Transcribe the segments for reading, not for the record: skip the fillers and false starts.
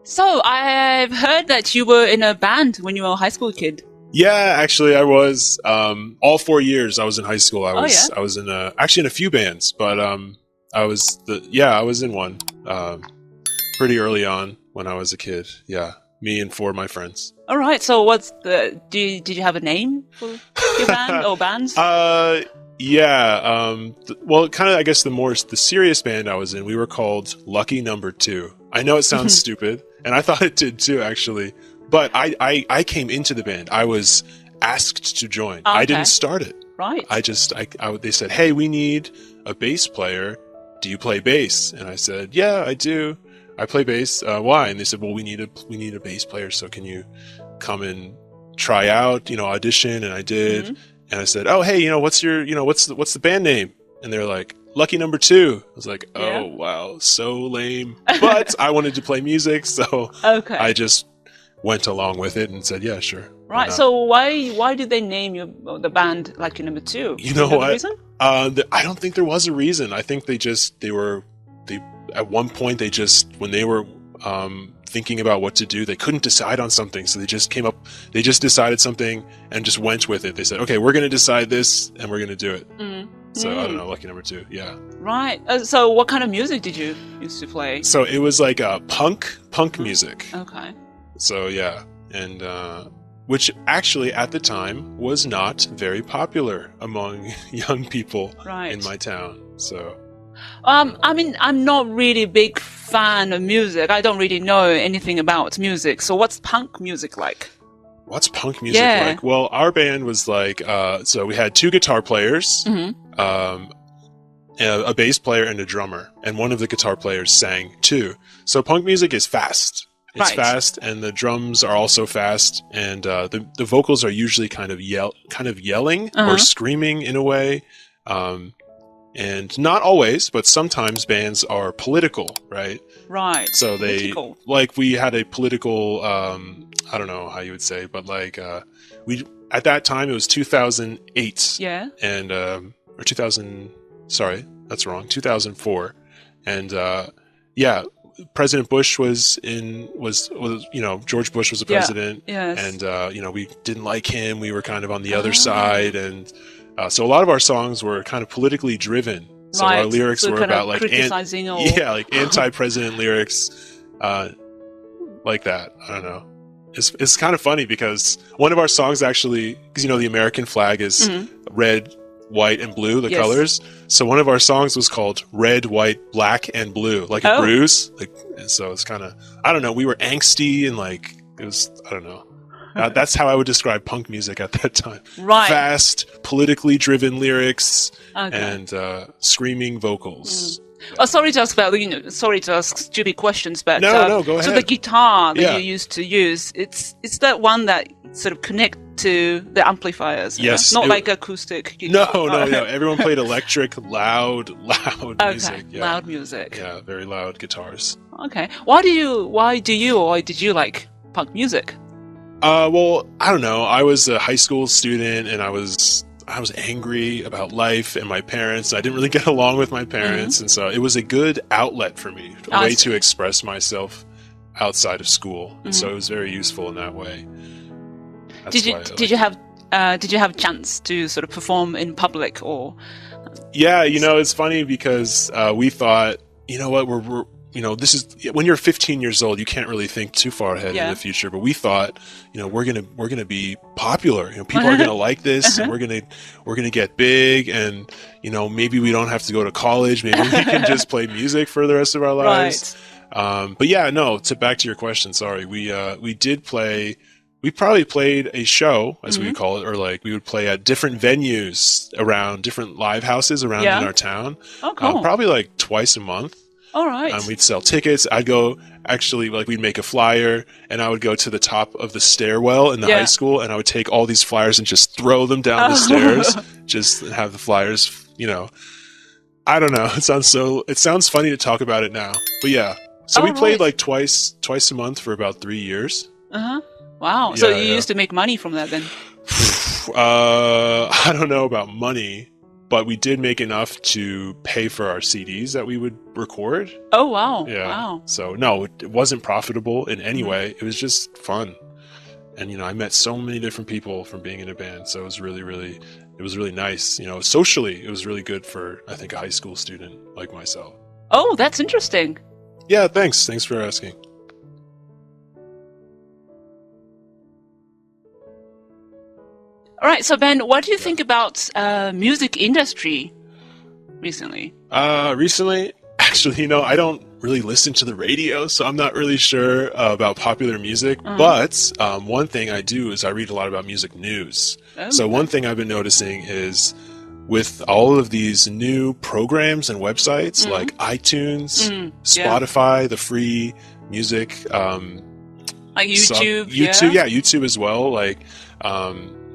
So I've heard that you were in a band when you were a high school kid. Yeah, actually, I was. All 4 years I was in high school. I was in actually in a few bands, but I was in one pretty early on when I was a kid. Yeah, me and four of my friends. All right. So did you have a name for your band or bands? Yeah. Well, kind of, I guess the serious band I was in, we were called Lucky Number Two. I know it sounds stupid, and I thought it did too, actually. But I came into the band. I was asked to join. Oh, okay. I didn't start it. Right. They said, "Hey, we need a bass player. Do you play bass?" And I said, "Yeah, I do. I play bass. Why?" And they said, "Well, we need a bass player. So can you come and try out? Audition?" And I did. Mm-hmm. And I said, "Oh, hey, what's the band name?" And they're like, "Lucky Number Two." I was like, "Oh, wow, so lame." But I wanted to play music, so okay. I just went along with it and said, "Yeah, sure." Right. So why did they name the band Lucky Number Two? You know what? The reason? I don't think there was a reason. I think they at one point when they were thinking about what to do, they couldn't decide on something, so they just decided something and just went with it. They said, "Okay, we're going to decide this and we're going to do it." So I don't know, Lucky Number Two. Yeah. Right. So what kind of music did you used to play? So it was like punk music. Okay. So yeah, and which actually at the time was not very popular among young people in my town. So I mean, I'm not really a big fan of music. I don't really know anything about music. So what's punk music like? What's punk music like? Well, our band was like, so we had two guitar players, a bass player and a drummer, and one of the guitar players sang too. So punk music is fast. It's fast, and the drums are also fast, and the vocals are usually kind of yelling or screaming in a way. And not always, but sometimes bands are political, right? Right. So we had a political, I don't know how you would say, but at that time it was 2008. Yeah. And, or 2000, sorry, that's wrong, 2004. And, President Bush was George Bush was the president. Yeah. Yes. And, we didn't like him. We were kind of on the other side, and so a lot of our songs were kind of politically driven. So our lyrics were about like anti-president lyrics, like that. I don't know. It's kind of funny because one of our songs actually, because the American flag is red, white, and blue, the colors. So one of our songs was called Red, White, Black, and Blue, like a bruise. And so it's kind of, I don't know, we were angsty and it was, I don't know. That's how I would describe punk music at that time. Right. Fast, politically driven lyrics and screaming vocals. Oh, sorry to ask stupid questions, but no, go ahead. So the guitar that you used to use, it's that one that sort of connect to the amplifiers. Yes, not like acoustic guitar. No. Everyone played electric, loud music. Yeah. Loud music. Yeah, very loud guitars. Okay. Why did you like punk music? Well, I don't know. I was a high school student, and I was angry about life and my parents. I didn't really get along with my parents, and so it was a good outlet for me, a way to express myself outside of school, and so it was very useful in that way. Did you have chance to sort of perform in public or? Yeah, it's funny because we thought, we're this is when you're 15 years old, you can't really think too far ahead in the future. But we thought, we're gonna be popular. People are gonna like this, and we're gonna get big, and maybe we don't have to go to college. Maybe we can just play music for the rest of our lives. Right. But yeah, no. Back to your question. Sorry, we did play. We probably played a show, as we would call it, or we would play at different venues around different live houses around in our town. Oh, cool. Probably twice a month. All right. We'd sell tickets. I'd go, we'd make a flyer, and I would go to the top of the stairwell in the high school, and I would take all these flyers and just throw them down the stairs, just have the flyers, I don't know. It sounds funny to talk about it now, but yeah. So we played twice a month for about 3 years. Wow. So you used to make money from that then? I don't know about money. but we did make enough to pay for our CDs that we would record. Oh, wow. Yeah. Wow. So no, it wasn't profitable in any way. It was just fun. And, I met so many different people from being in a band. So it was really, really, nice. Socially, it was really good for, I think, a high school student like myself. Oh, that's interesting. Yeah, thanks. Thanks for asking. All right. So, Ben, what do you think about music industry recently? Recently, actually, I don't really listen to the radio, so I'm not really sure about popular music. But one thing I do is I read a lot about music news. So one thing I've been noticing is with all of these new programs and websites like iTunes, Spotify, the free music, like YouTube, YouTube as well. Like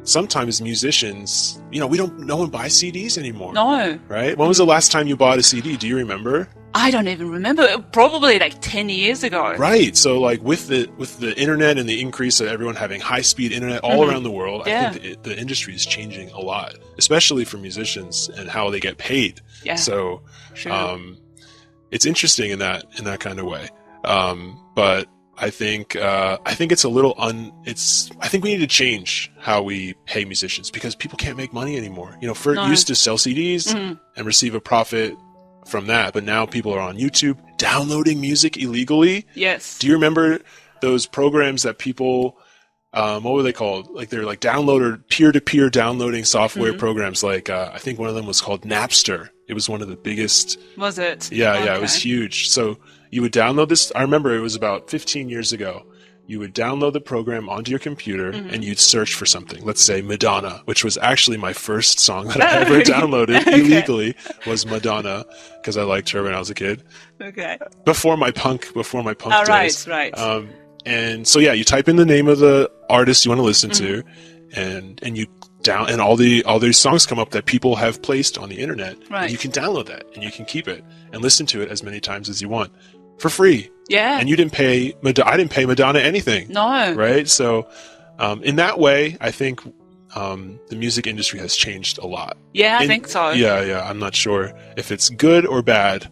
sometimes musicians, no one buys CDs anymore. No. Right? When was the last time you bought a CD? Do you remember? I don't even remember. Probably like 10 years ago. Right. So like with the internet and the increase of everyone having high-speed internet all around the world, I think the industry is changing a lot, especially for musicians and how they get paid. Yeah. So it's interesting in that kind of way. But I think it's a little I think we need to change how we pay musicians because people can't make money anymore. Used to sell CDs and receive a profit from that, but now people are on YouTube downloading music illegally. Yes. Do you remember those programs that people what were they called? Like they're like downloader peer-to-peer downloading software programs. Like I think one of them was called Napster. It was one of the biggest. Was it? Yeah, okay. Yeah, it was huge. So you would download this. I remember it was about 15 years ago. You would download the program onto your computer and you'd search for something. Let's say Madonna, which was actually my first song that I ever downloaded illegally was Madonna because I liked her when I was a kid. Okay. Before my punk days. Right. And so you type in the name of the artist you want to listen to, and you and all these songs come up that people have placed on the internet. Right. And you can download that and you can keep it and listen to it as many times as you want for free. Yeah. And you didn't pay I didn't pay Madonna anything. No. Right? So in that way, I think the music industry has changed a lot. Yeah, I think so. Yeah. I'm not sure if it's good or bad.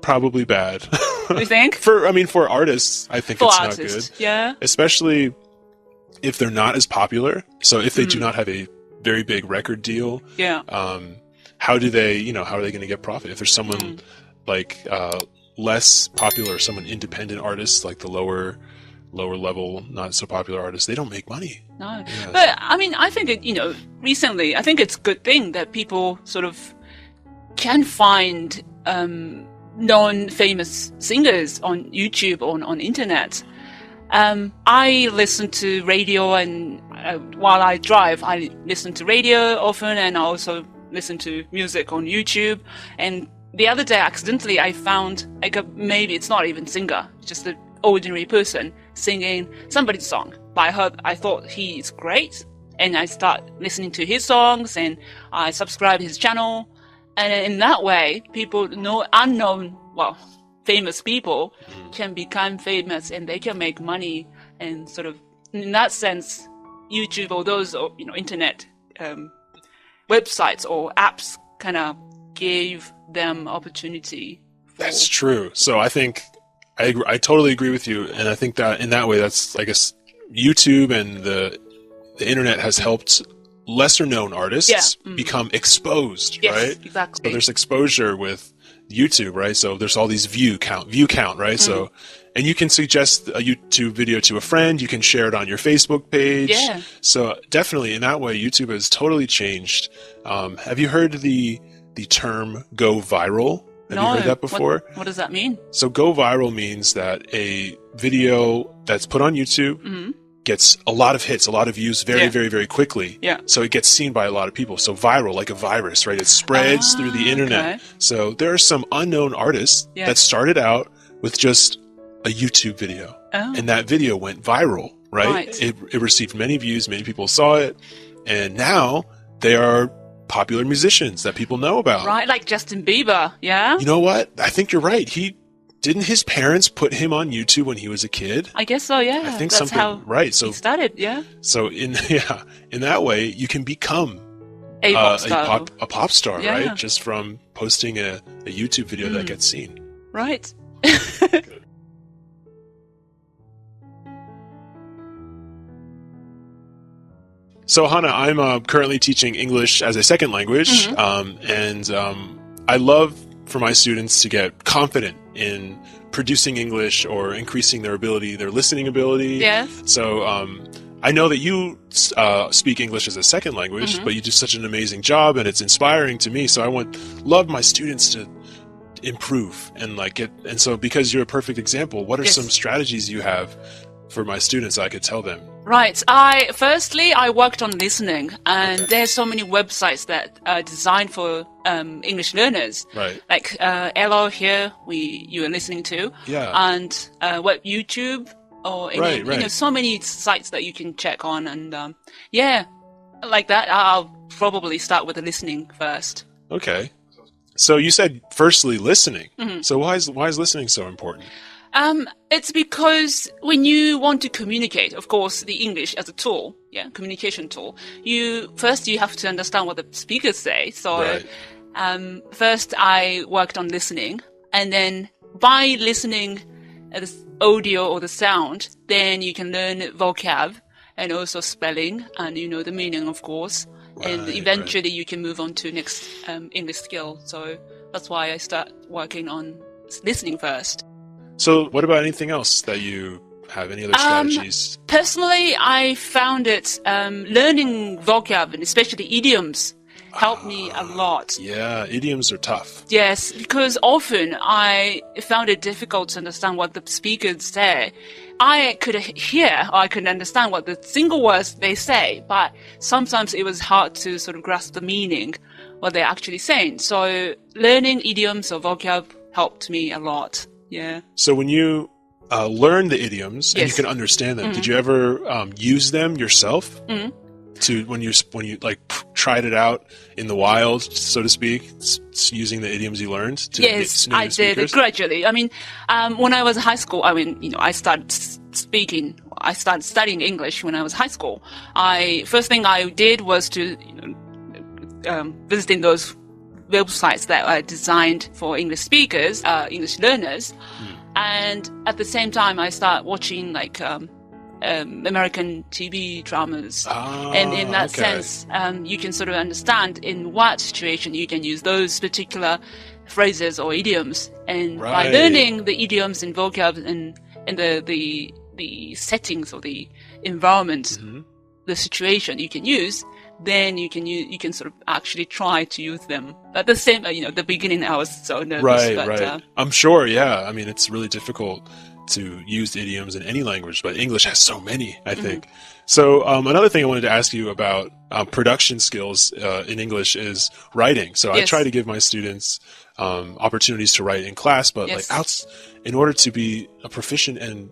Probably bad. You think? For artists, I think it's not good. Yeah. Especially if they're not as popular. So if they do not have a very big record deal, how do they, how are they going to get profit? If there's someone like less popular, someone independent artists, like the lower level, not so popular artists, they don't make money. No. Yeah. But I think recently, I think it's a good thing that people sort of can find known famous singers on YouTube or on internet. I listen to radio, and while I drive, I listen to radio often, and I also listen to music on YouTube. And the other day, accidentally, I found maybe it's not even singer, just an ordinary person singing somebody's song. But I thought he's great, and I start listening to his songs, and I subscribe to his channel. And in that way, people famous people can become famous and they can make money. And sort of, in that sense, YouTube or those, internet websites or apps kind of gave them opportunity. That's true. So I think I totally agree with you. And I think that in that way, that's, I guess, YouTube and the internet has helped lesser known artists become exposed, right? Exactly. So there's exposure with YouTube, right? So there's all these view count, right? So, and you can suggest a YouTube video to a friend, you can share it on your Facebook page. Yeah. So definitely in that way, YouTube has totally changed. Have you heard the term go viral? Have you heard that before? What does that mean? So go viral means that a video that's put on YouTube gets a lot of hits, a lot of views very, very, very quickly. Yeah. So it gets seen by a lot of people. So viral, like a virus, right? It spreads through the internet. Okay. So there are some unknown artists that started out with just a YouTube video. Oh. And that video went viral, right? It received many views, many people saw it. And now they are popular musicians that people know about. Right, like Justin Bieber, yeah? You know what? I think you're right. Didn't his parents put him on YouTube when he was a kid? I guess so, yeah. I think that's how right. So he started, yeah. So in that way, you can become a pop star, Yeah. right? Just from posting a YouTube video that gets seen. Right. So, Hannah, I'm currently teaching English as a second language, and I love for my students to get confident in producing English or increasing their listening ability. Yes. So, I know that you speak English as a second language, but you do such an amazing job, and it's inspiring to me. So, I love my students to improve and and so because you're a perfect example, what are some strategies you have for my students I could tell them? Right. Firstly, I worked on listening, and there's so many websites that are designed for English learners. Right. Like aloud here, you are listening to. Yeah. And YouTube or any, so many sites that you can check on, and like that. I'll probably start with the listening first. Okay. So you said firstly listening. So why is listening so important? It's because when you want to communicate, of course, the English as a tool, communication tool, you have to understand what the speakers say. So, first I worked on listening, and then by listening at the audio or the sound, then you can learn vocab and also spelling and, the meaning, of course. And eventually you can move on to next English skill. So that's why I start working on listening first. So what about anything else that you have? Any other strategies? Personally, I found it learning vocab and especially idioms helped me a lot. Yeah, idioms are tough. Yes, because often I found it difficult to understand what the speakers say. I could hear or I could understand what the single words they say, but sometimes it was hard to sort of grasp the meaning, what they're actually saying. So learning idioms or vocab helped me a lot. Yeah. So when you learn the idioms and you can understand them, did you ever use them yourself? To when you tried it out in the wild, so to speak, using the idioms you learned? Yes, I did gradually. I mean, when I was in high school, I started studying English when I was in high school. First thing I did was to visiting those websites that are designed for English speakers, English learners, and at the same time I start watching American TV dramas, and in that sense, you can sort of understand in what situation you can use those particular phrases or idioms, and by learning the idioms and vocab and the settings or the environment, the situation you can use, then you can sort of actually try to use them. At the same, the beginning I was so nervous. Right. I'm sure. Yeah. I mean, it's really difficult to use idioms in any language, but English has so many, I think. So another thing I wanted to ask you about production skills in English is writing. So I try to give my students opportunities to write in class, but in order to be a proficient and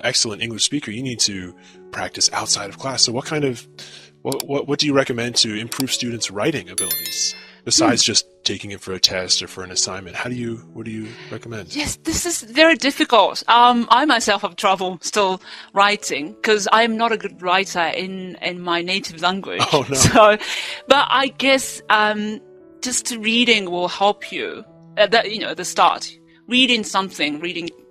excellent English speaker, you need to practice outside of class. So what do you recommend to improve students' writing abilities besides just taking it for a test or for an assignment? What do you recommend? Yes, this is very difficult. I myself have trouble still writing because I'm not a good writer in my native language. Oh no! So, but I guess just reading will help you. At the start, reading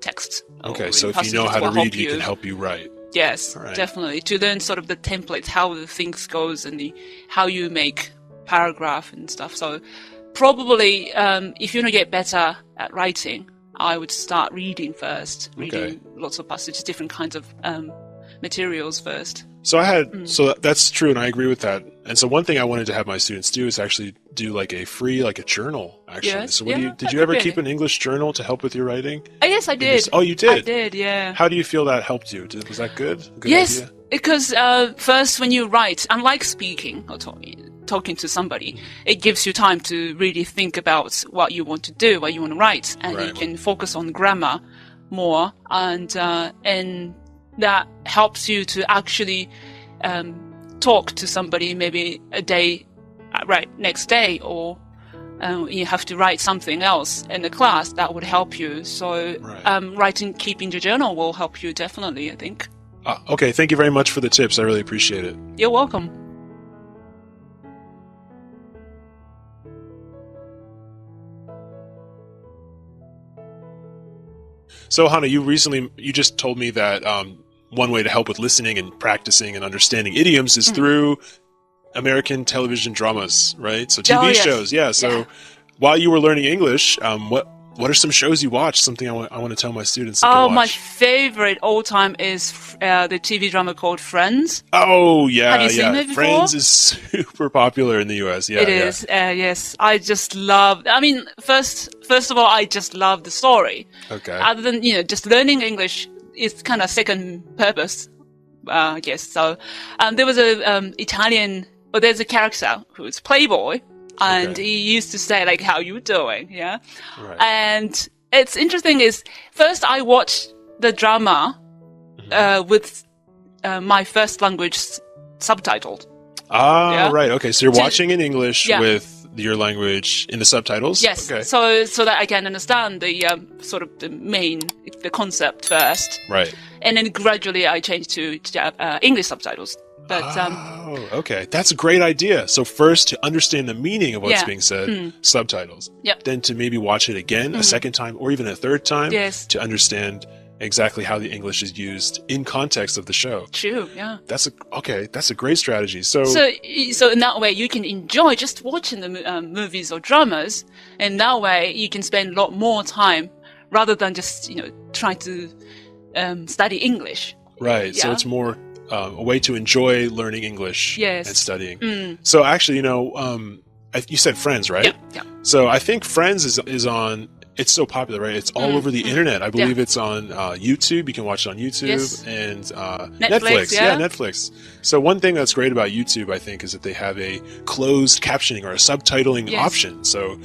text. Okay, so if you know how to read, you can help you write. Yes, definitely. To learn sort of the template, how the things goes and how you make paragraph and stuff. So probably if you want to get better at writing, I would start reading first. Reading lots of passages, different kinds of materials first. So so that's true, and I agree with that. And so one thing I wanted to have my students do is actually do a journal, actually. Yes, so did you ever keep an English journal to help with your writing? Yes, I did. Oh, you did? I did, yeah. How do you feel that helped you? Was that good? Yes, idea? Because first when you write, unlike speaking or talking to somebody, it gives you time to really think about what you want to do, what you want to write, and you can focus on grammar more, and that helps you to actually talk to somebody maybe next day, or you have to write something else in the class that would help you. So keeping the journal will help you definitely, I think. Okay, thank you very much for the tips. I really appreciate it. You're welcome. So, Hannah, you just told me that one way to help with listening and practicing and understanding idioms is through American television dramas, right? So TV shows, yeah. So while you were learning English, what are some shows you watch? Something I want to tell my students to watch. My favorite all time is the TV drama called Friends. Oh yeah, Have you seen it before? Friends is super popular in the US. Yeah, it is. Yes, I just love. I mean, first of all, I just love the story. Okay. Other than just learning English is kind of second purpose. I guess so. There was a Italian. Well, there's a character who's Playboy, and he used to say like, "How you doing?" Yeah. Right. And it's interesting is first I watched the drama with my first language subtitled. Right. Okay. So you're watching in English with your language in the subtitles? Yes. Okay. So that I can understand the sort of the concept first. Right. And then gradually I changed to English subtitles. But okay. That's a great idea. So first to understand the meaning of what's being said, subtitles. Yep. Then to maybe watch it again a second time or even a third time to understand exactly how the English is used in context of the show. True, yeah. That's a great strategy. So in that way you can enjoy just watching the movies or dramas, and that way you can spend a lot more time rather than just trying to study English. Right. Yeah. So it's more a way to enjoy learning English and studying. So actually, you said Friends, right? Yeah. So I think Friends is on. It's so popular, right? It's all over the internet. I believe it's on YouTube. You can watch it on YouTube and Netflix. Yeah, Netflix. So one thing that's great about YouTube, I think, is that they have a closed captioning or a subtitling option. So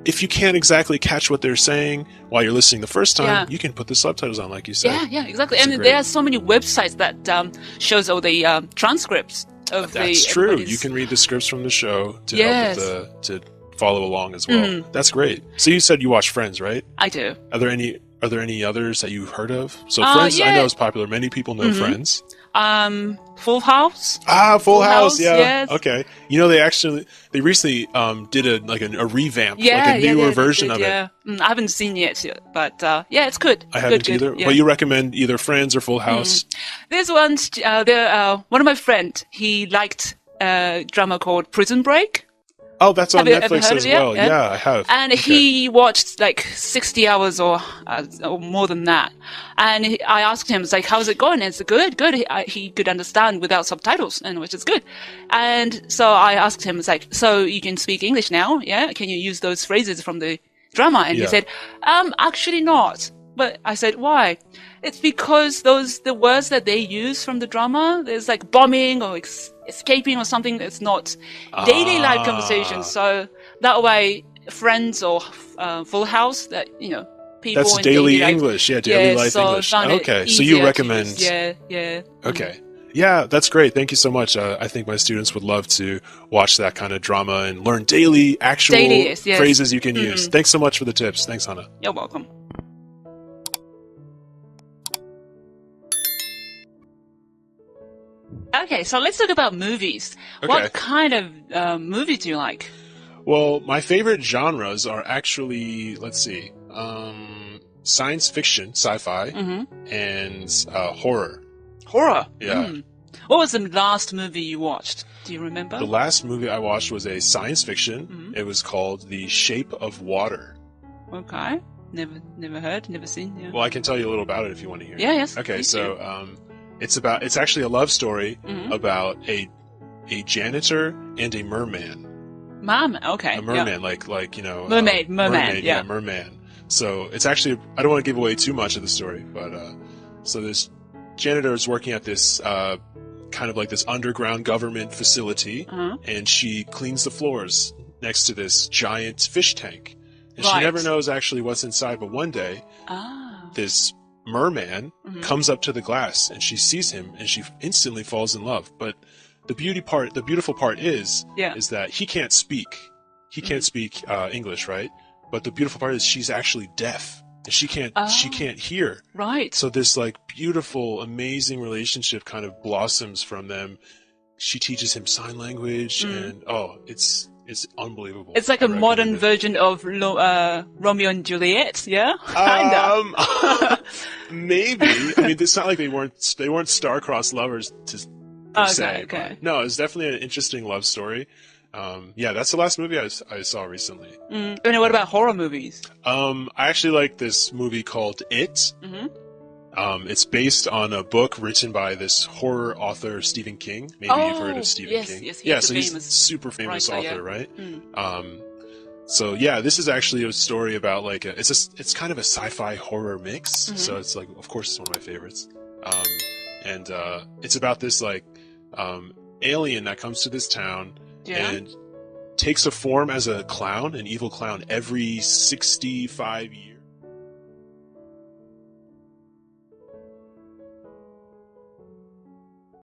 if you can't exactly catch what they're saying while you're listening the first time, you can put the subtitles on, like you said. Yeah, exactly. And there are so many websites that shows all the transcripts of That's true. You can read the scripts from the show to help with to follow along as well. That's great. So you said you watch Friends, right? I do. Are there any others that you've heard of? So Friends, I know is popular. Many people know Friends. Full House. Full House. Yeah. Yes. Okay. They recently did a revamp, like a newer version of it. I haven't seen it yet, but it's good. I haven't either. Yeah. But you recommend either Friends or Full House? There's one. One of my friends. He liked a drama called Prison Break. Oh, that's on Netflix as well. Yeah, I have. And he watched like 60 hours or more than that. And I asked him, like, how's it going? It's good. He could understand without subtitles, and which is good. And so I asked him, like, so you can speak English now? Yeah. Can you use those phrases from the drama? And he said, actually not. But I said, why? It's because the words that they use from the drama, there's like bombing or escaping or something that's not daily life conversation. So that way, Friends or Full House, that, people that's in daily life, English. Yeah, daily life English. Okay, so you recommend. Yeah. Okay. Yeah, that's great. Thank you so much. I think my students would love to watch that kind of drama and learn daily, actual phrases you can use. Thanks so much for the tips. Thanks, Hannah. You're welcome. Okay, so let's talk about movies. Okay. What kind of movie do you like? Well, my favorite genres are actually, let's see, science fiction, sci-fi, and horror. Horror? Yeah. What was the last movie you watched? Do you remember? The last movie I watched was a science fiction. It was called The Shape of Water. Okay. Never heard, never seen. Yeah. Well, I can tell you a little about it if you want to hear. Yeah, yes. Okay, so it's actually a love story about a janitor and a merman. Okay. A merman, mermaid, yeah, merman. So it's actually, I don't want to give away too much of the story, but so this janitor is working at this kind of like this underground government facility, and she cleans the floors next to this giant fish tank. And she never knows actually what's inside, but one day, this merman comes up to the glass and she sees him and she instantly falls in love. But the beautiful part is that he can't speak. He can't speak English, right? But the beautiful part is she's actually deaf. And she can't hear. Right. So this like beautiful, amazing relationship kind of blossoms from them. She teaches him sign language and is unbelievable. It's like a modern version of Romeo and Juliet, yeah? Kinda. Maybe. I mean, it's not like they weren't star-crossed lovers per se. Okay. But no, it's definitely an interesting love story. Yeah, that's the last movie I saw recently. And what about horror movies? I actually like this movie called It. Mm-hmm. It's based on a book written by this horror author, Stephen King. Maybe you've heard of Stephen King. Yes, he's a super famous author, right? Mm. So yeah, this is actually a story about like it's kind of a sci-fi horror mix. Mm-hmm. So it's like, of course, it's one of my favorites. And it's about this like alien that comes to this town and takes a form as a clown, an evil clown, every 65 years.